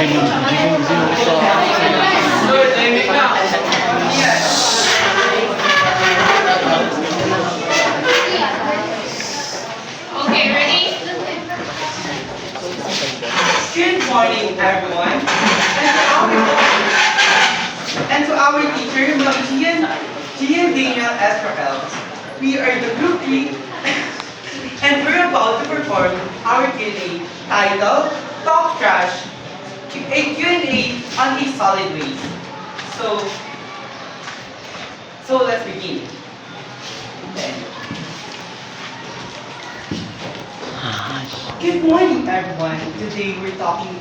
Okay, ready? Good morning, everyone. And to our teacher, Ma'am Gian Daniel S. Rafael. We are the Group 3, and we're about to perform our Q&A titled Talk Trash, a Q&A on a solid waste. So let's begin. Good morning, everyone. Today we're talking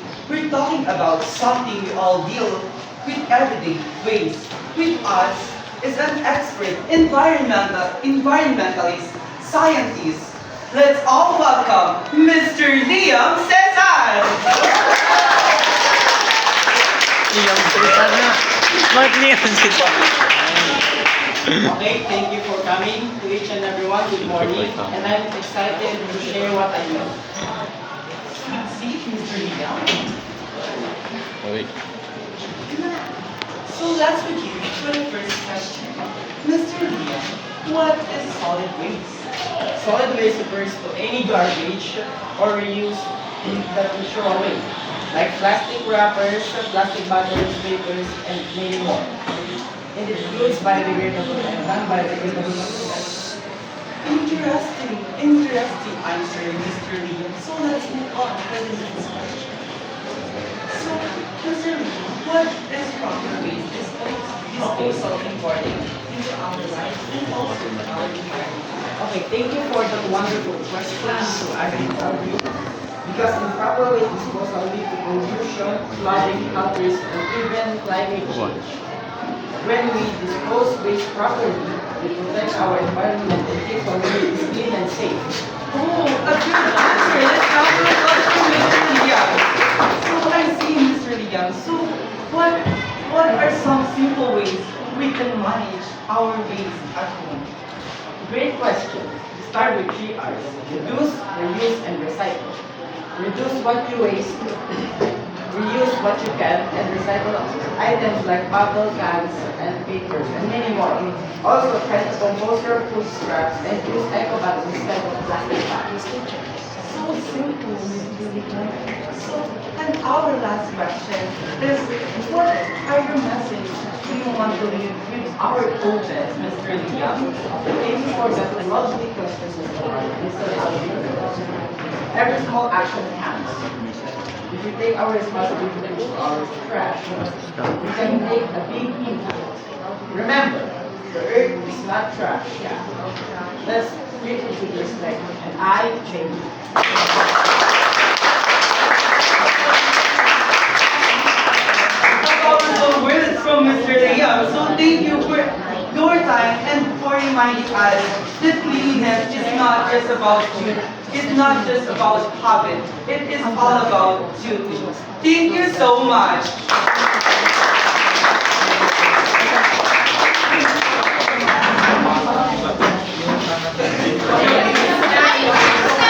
about something we all deal with everyday waste. With us is an expert environmentalist, scientist. Let's all welcome Mr. Liam Cesar. Liam Cesar na. Bakit Liam Cesar? Okay, thank you for coming to each and everyone. Good morning, and I'm excited to share what I know. See, Mr. Liam. Wait. So let's begin with the first question. Mr. Liam, what is solid waste? Solid waste refers to any garbage or reuse that we throw away, like plastic wrappers, plastic bottles, papers, and many more. It includes biodegradable and non-biodegradable materials. Interesting answer, Mr. Liam. So let's move on to the next question. So, Mr. Liam, what is proper waste disposal important into our lives and also in our environment? Okay, thank you for that wonderful question. So I will tell you. Because improper waste disposal lead to pollution, flooding, health risks, and even climate change. When we dispose waste properly, we protect our environment and keep communities clean and safe. Oh, a good answer. Let's now move on to Mr. Liam. So I see, Mr. Liam. So what are some simple ways we can manage our waste at home? Great question. Start with 3 R's. Reduce, reuse, and recycle. Reduce what you waste, reuse what you can, and recycle items like bottle cans and papers and many more. Also try to compose your food scraps and use eco bags instead of plastic bags. So simple, Mr. Liam. So, and our last question is, what are your message you want to leave with our coaches, Mr. Liam? Thank you for that lovely question, Mr. Every small action counts. If we take our responsibility to our trash, we can make a big impact. Remember, the earth is not trash. Let's treat it with respect, and I change it. Powerful words from Mr. Liam. So thank you for your time and for reminding us that cleanliness is not just about duty. It's not just about habit. It is all about duty. Thank you so much.